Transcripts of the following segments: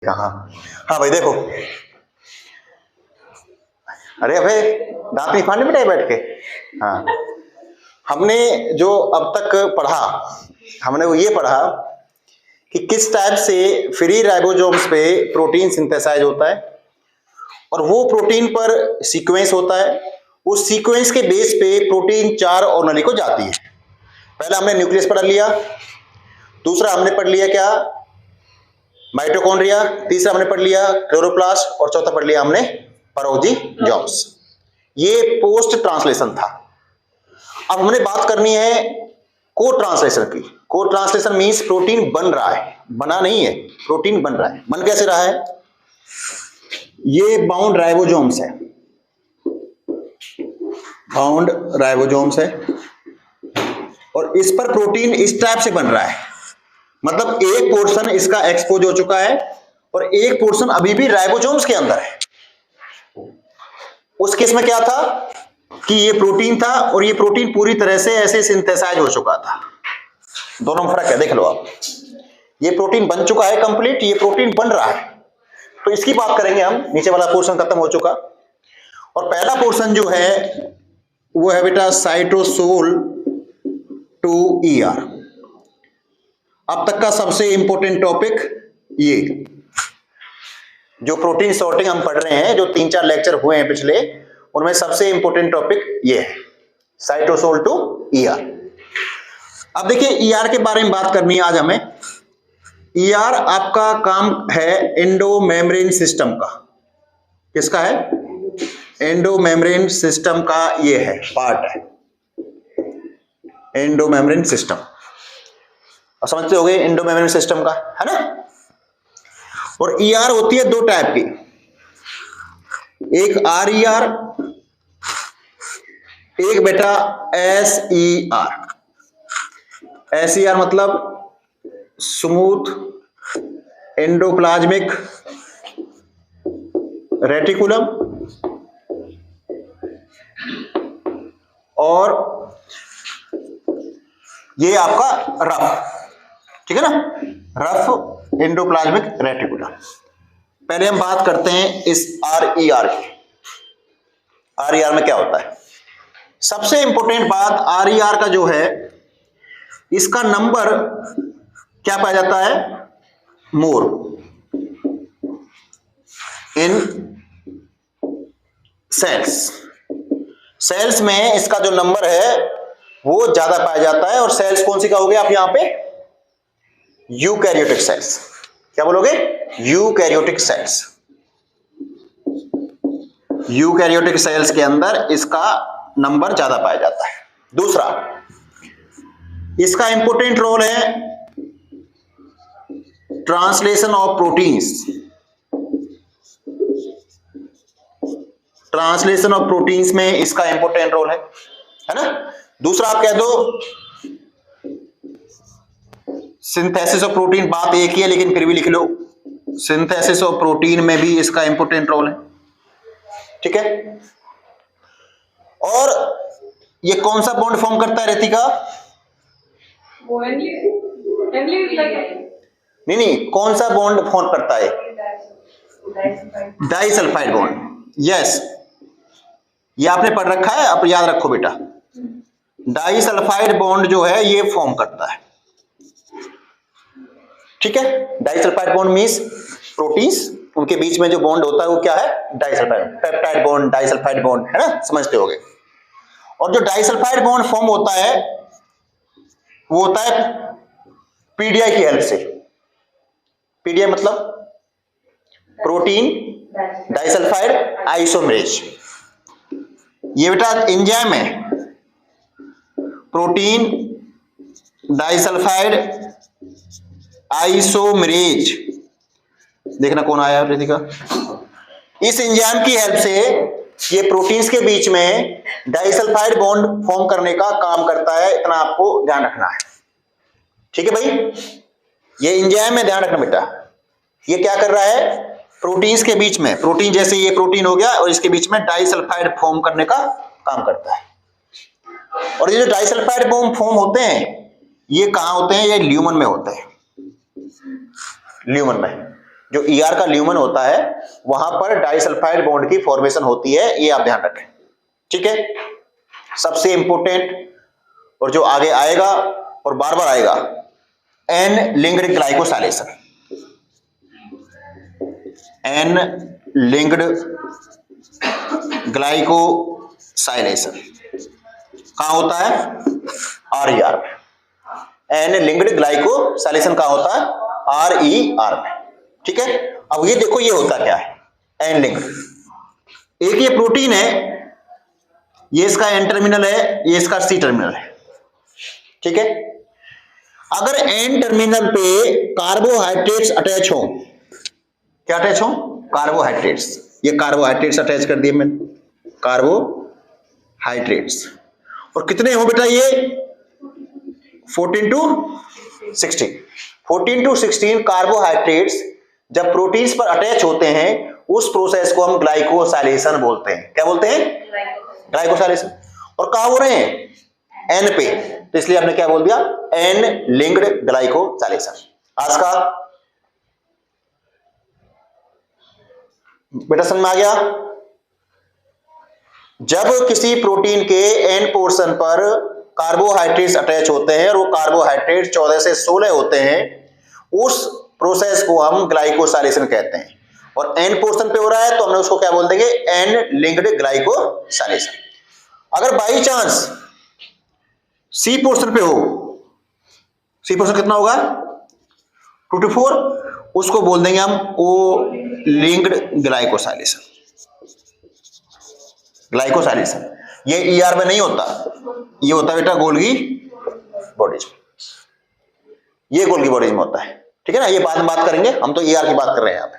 हाँ हाँ भाई देखो, अरे अबे दांत नहीं फाड़ने बेटा बैठ के। हाँ, हमने जो अब तक पढ़ा, हमने वो ये पढ़ा कि किस टाइप से फ्री राइबोसोम्स पे प्रोटीन सिंथेसाइज होता है और वो प्रोटीन पर सीक्वेंस होता है, उस सीक्वेंस के बेस पे प्रोटीन 4 ऑर्गेनेल को जाती है। पहला हमने न्यूक्लियस पढ़ लिया, दूसरा हमने पढ़ लिया क्या, माइटोकॉन्ड्रिया, तीसरा हमने पढ़ लिया क्लोरोप्लास्ट और चौथा पढ़ लिया हमने पेरोक्सीसोम्स। ये पोस्ट ट्रांसलेशन था। अब हमने बात करनी है को ट्रांसलेशन की। को ट्रांसलेशन मींस प्रोटीन बन रहा है, बना नहीं है, प्रोटीन बन रहा है। बन कैसे रहा है? ये बाउंड राइबोसोम्स है, बाउंड राइबोसोम्स है और इस पर प्रोटीन इस टाइप से बन रहा है, मतलब एक पोर्शन इसका एक्सपोज हो चुका है और एक पोर्शन अभी भी राइबोसोम्स के अंदर है। उस केस में क्या था कि ये प्रोटीन था और ये प्रोटीन पूरी तरह से ऐसे सिंथेसाइज हो चुका था। दोनों में फर्क है, देख लो आप। ये प्रोटीन बन चुका है कंप्लीट, ये प्रोटीन बन रहा है। तो इसकी बात करेंगे हम। नीचे वाला पोर्शन खत्म हो चुका और पहला पोर्शन जो है वो है बेटा साइटोसोल टू ईआर। अब तक का सबसे इंपॉर्टेंट टॉपिक ये जो प्रोटीन सॉर्टिंग हम पढ़ रहे हैं, जो 3-4 लेक्चर हुए हैं पिछले, उनमें सबसे इंपॉर्टेंट टॉपिक ये है साइटोसोल टू ईआर। अब देखिए ईआर के बारे में बात करनी है आज हमें। ईआर आपका काम है एंडो मेम्ब्रेन सिस्टम का। किसका है? एंडो मेम्ब्रेन सिस्टम का ये है पार्ट है, एंडो मेम्ब्रेन सिस्टम। अब समझते होंगे एंडो मेम्ब्रेन सिस्टम का, है ना। और ईआर होती है 2 टाइप की, एक आरईआर, एक बेटा एसईआर। एसईआर मतलब स्मूथ एंडोप्लाज्मिक रेटिकुलम और ये आपका रफ, ठीक है ना, रफ एंडोप्लाज्मिक रेटिकुलम। पहले हम बात करते हैं इस आरईआर की। आरईआर में क्या होता है? सबसे इंपॉर्टेंट बात आरईआर का जो है, इसका नंबर क्या पाया जाता है? मोर इन सेल्स। सेल्स में इसका जो नंबर है वो ज्यादा पाया जाता है। और सेल्स कौन सी कहोगे आप यहां पे? Eukaryotic cells. क्या बोलोगे? Eukaryotic cells. यूकैरियोटिक सेल्स के अंदर इसका नंबर ज्यादा पाया जाता है। दूसरा, इसका इंपॉर्टेंट रोल है translation of proteins. Translation of proteins में इसका इंपॉर्टेंट रोल है ना। दूसरा आप कह दो सिंथेसिस ऑफ प्रोटीन। बात एक ही है लेकिन फिर भी लिख लो, सिंथेसिस ऑफ प्रोटीन में भी इसका इंपॉर्टेंट रोल है, ठीक है। और ये कौन सा बॉन्ड फॉर्म करता है रितिका? नहीं, कौन सा बॉन्ड फॉर्म करता है? Disulphide bond. यस, ये आपने पढ़ रखा है, आप याद रखो बेटा। डाइसल्फाइड बॉन्ड जो है ये फॉर्म करता है, ठीक है। डाइसल्फाइड बॉन्ड मींस प्रोटीन्स, उनके बीच में जो बॉन्ड होता है वो क्या है? Disulphide. Peptide bond, disulphide bond, है ना, समझते होगे। और जो डाइसल्फाइड बॉन्ड फॉर्म होता है वो होता है पीडीआई की हेल्प से। पीडीआई मतलब प्रोटीन डाइसल्फाइड आइसोमरेज। ये बेटा एंजाइम है, प्रोटीन डाइसल्फाइड आइसोमरेज। देखना कौन आया रितिका। इस एंजाइम की हेल्प से ये प्रोटीन्स के बीच में डाइसल्फाइड बॉन्ड फॉर्म करने का काम करता है। इतना आपको ध्यान रखना है, ठीक है भाई। ये एंजाइम में ध्यान रखना बेटा। ये क्या कर रहा है? प्रोटीन्स के बीच में, प्रोटीन जैसे ये प्रोटीन हो गया और इसके बीच में डाइसल्फाइड फॉर्म करने का काम करता है। और ये जो डाइसल्फाइड बॉन्ड फॉर्म होते हैं ये कहां होते हैं? ये ल्यूमन में होते हैं, ल्यूमन में। जो ER का ल्यूमन होता है वहां पर डाइसल्फाइड बॉन्ड की फॉर्मेशन होती है, ये आप ध्यान रखें। ठीक है, सबसे इंपॉर्टेंट और जो आगे आएगा और बार बार आएगा, N linked glycosylation. N linked glycosylation कहां होता है? RER में। एन लिंक्ड ग्लाइकोसाइलेशन कहां होता है? RER में। ठीक है, अब ये देखो ये होता क्या है एन लिंक्ड। एक ये प्रोटीन है, ये इसका एन टर्मिनल है, ये इसका सी टर्मिनल है। ठीक है, अगर एन टर्मिनल पे कार्बोहाइड्रेट्स अटैच हो, क्या अटैच हो? कार्बोहाइड्रेट्स। ये कार्बोहाइड्रेट्स अटैच कर दिए मैंने, कार्बोहाइड्रेट्स। और कितने हो बेटा ये? 14 to 16। 14 to 16 कार्बोहाइड्रेट्स जब प्रोटीन्स पर अटैच होते हैं उस प्रोसेस को हम ग्लाइकोसाइलेशन बोलते हैं। क्या बोलते हैं? ग्लाइकोसाइलेशन। और कहां हो रहे हैं? एन पे, तो इसलिए आपने क्या बोल दिया? N linked glycosylation. आज का बेटा समझ में आ गया? जब किसी प्रोटीन के एन पोर्शन पर कार्बोहाइड्रेट्स अटैच होते हैं और वो कार्बोहाइड्रेट 14 से 16 होते हैं, उस प्रोसेस को हम ग्लाइकोसाइलेशन कहते हैं। और एन पोर्शन पे हो रहा है तो हमने उसको क्या बोल देंगे? N linked glycosylation. अगर बाई चांस सी पोर्शन पे हो, सी पोर्शन कितना होगा? 2 to 4, उसको बोल देंगे हम ओ लिंक्ड ग्लाइकोसाइलेशन। ग्लाइकोसाइलेशन ये ER में नहीं होता, ये होता है बेटा गोल्गी बॉडीज में। ये गोल्गी बॉडीज में होता है। ठीक है ना, ये बाद में बात करेंगे, हम तो ER की बात कर रहे हैं यहाँ पे।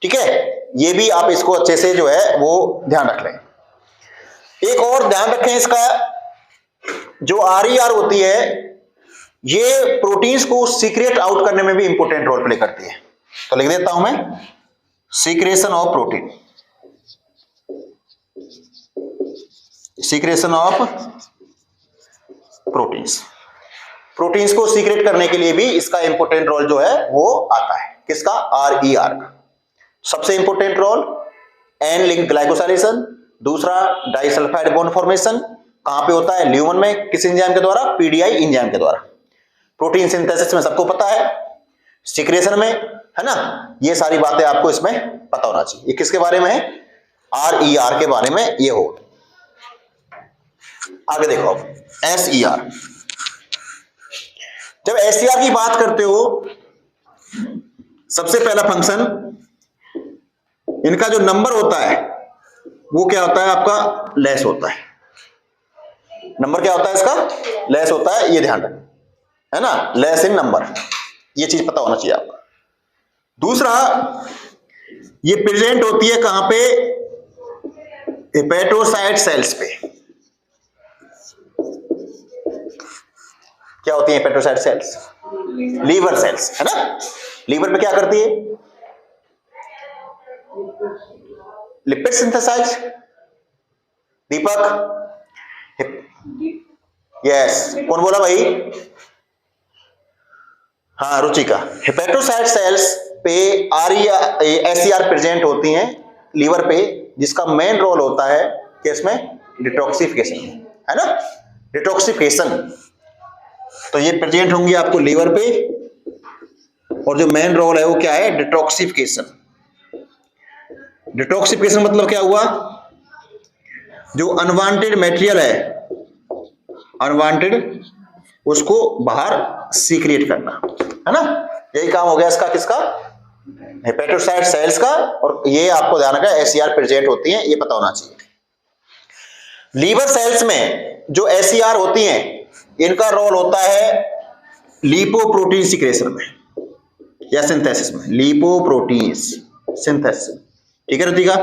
ठीक है, ये भी आप इसको अच्छे से जो है वो ध्यान रख लें। एक और ध्यान रखें, इसका जो RER होती है ये प्रोटीन्स को सीक्रेट आउट करने में भी इंपॉर्टेंट रोल प्ले करती है। तो लिख देता हूं मैं, secretion of protein. Secretion of proteins. Proteins को सीक्रेट करने के लिए भी इसका इंपॉर्टेंट रोल जो है वो आता है। किसका? RER का। सबसे important role N linked glycosylation. दूसरा डाइसल्फाइड बॉन्ड फॉर्मेशन कहां पे होता है? ल्यूमन में। किस एंजाइम के द्वारा? PDI एंजाइम के द्वारा। प्रोटीन सिंथेसिस में सबको पता है, सीक्रेशन में, है ना। ये सारी बातें आपको इसमें पता होना चाहिए। ये किसके बारे में है? RER के बारे में ये हो। आगे देखो अब SER। जब SER की बात करते हो, सबसे पहला फंक्शन इनका जो नंबर होता है वो क्या होता है? आपका लेस होता है। नंबर क्या होता है इसका? लेस होता है, ये ध्यान रखें, है ना, लेस इन नंबर। ये चीज पता होना चाहिए आपको। दूसरा, ये प्रेजेंट होती है कहां पे? हेपेटोसाइट सेल्स पे। क्या होती है हेपेटोसाइट सेल्स? लीवर सेल्स, है ना। लीवर पे क्या करती है? Lipid synthesise. दीपक? यस, कौन बोला भाई? हाँ, रुचिका। हेपेटोसाइट सेल्स पे SER प्रेजेंट होती हैं लीवर पे, जिसका मेन रोल होता है किसमें? डिटॉक्सिफिकेशन, है ना, डिटॉक्सिफिकेशन। तो ये प्रेजेंट होंगी आपको लीवर पे, और जो मेन रोल है वो क्या है? डिटॉक्सिफिकेशन। डिटॉक्सिफिकेशन मतलब क्या हुआ? जो अनवांटेड मटेरियल है, अनवांटेड, उसको बाहर सीक्रेट करना, है ना। यही काम हो गया इसका, किसका? हेपेटोसाइट सेल्स का। और ये आपको ध्यान रखना है SER प्रेजेंट होती है, ये पता होना चाहिए। लीवर सेल्स में जो SER होती हैं, इनका रोल होता है लिपोप्रोटीन सीक्रेशन में या सिंथेसिस में। Lipoproteins synthesis. ठीक है रुतिका?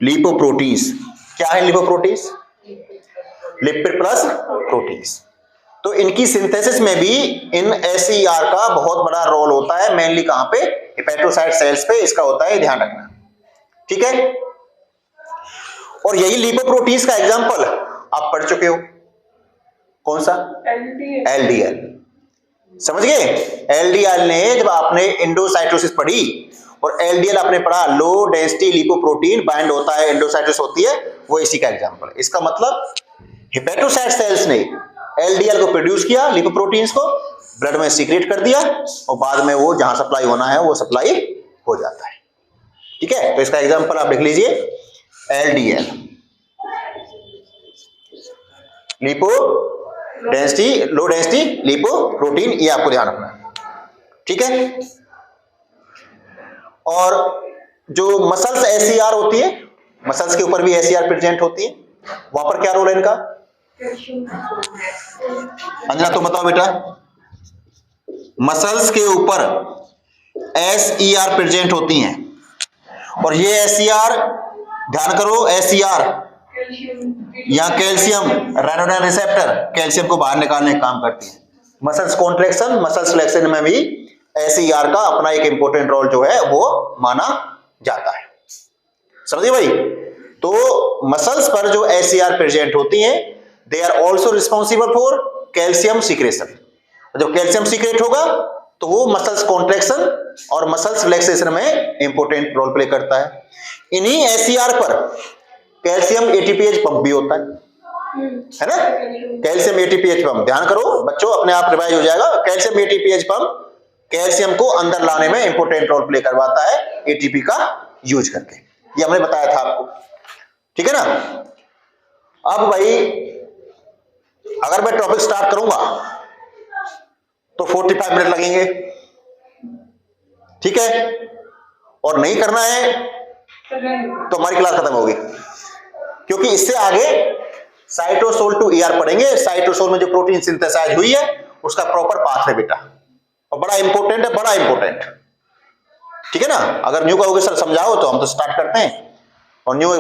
लिपोप्रोटीन्स क्या है? Lipoproteins lipid plus proteins. तो इनकी सिंथेसिस में भी इन SER का बहुत बड़ा रोल होता है। मेनली कहां पे? हेपेटोसाइट सेल्स पे इसका होता है, ध्यान रखना। ठीक है, और यही लिपोप्रोटीन्स का एग्जांपल आप पढ़ चुके हो। कौन सा? LDL। समझ गए? एलडीएल ने, जब आपने एंडोसाइटोसिस पढ़ी और एलडीएल आपने पढ़ा, लो डेंसिटी लिपोप्रोटीन बाइंड होता है, एंडोसाइटोसिस होती है, वो इसी का एग्जांपल है। इसका मतलब हेपेटोसाइट सेल्स ने एलडीएल को प्रोड्यूस किया, लिपोप्रोटीन्स को ब्लड में सीक्रेट कर दिया और बाद में वो जहां सप्लाई होना है वो सप्लाई हो जाता है। ठीक है, तो इसका एग्जांपल आप लिख लीजिए, LDL, lipo density, low density lipoprotein, ये आपको ध्यान रखना है। ठीक है, और जो मसल्स एसईआर होती है, मसल्स के ऊपर भी एसईआर प्रेजेंट होती है, वहां पर क्या रोल है इनका? अंजना तुम बताओ बेटा। मसल्स के ऊपर एसईआर प्रेजेंट होती हैं और ये एसईआर, ध्यान करो, एसईआर यहां कैल्शियम रेनोडाइन रिसेप्टर कैल्शियम को बाहर निकालने का काम करती है। मसल्स कॉन्ट्रैक्शन, मसल्स रिलैक्सेशन में भी एसईआर का अपना एक इंपॉर्टेंट रोल जो है वो माना जाता है। समझिए भाई? तो मसल्स पर जो एसईआर प्रेजेंट होती हैं, they are also responsible for calcium secretion. जब कैल्शियम सीक्रेट होगा तो वो मसल्स कॉन्ट्रैक्शन और मसल्स रिलैक्सेशन में इंपॉर्टेंट रोल प्ले करता है। इन्हीं एसईआर पर कैल्शियम एटीपीएच पंप भी होता है ना? कैल्शियम एटीपीएच पंप, ध्यान करो बच्चों, अपने आप रिवाइज हो जाएगा। कैल्शियम एटीपीएच पंप कैल्शियम को अंदर लाने में इंपॉर्टेंट रोल प्ले करवाता है एटीपी का यूज करके, ये हमने बताया था आपको। ठीक है ना? अब भाई अगर मैं टॉपिक स्टार्ट करूंगा तो 45 मिनट लगेंगे। ठीक है, और नहीं करना है तो हमारी क्लास खत्म होगी, क्योंकि इससे आगे साइटोसोल टू ईआर पढ़ेंगे। साइटोसोल में जो प्रोटीन सिंथेसाइज हुई है उसका प्रॉपर पाथ है बेटा, और बड़ा इंपॉर्टेंट है, बड़ा इंपॉर्टेंट। ठीक है ना? अगर न्यू कहोगे सर समझाओ तो हम तो स्टार्ट करते हैं, और न्यू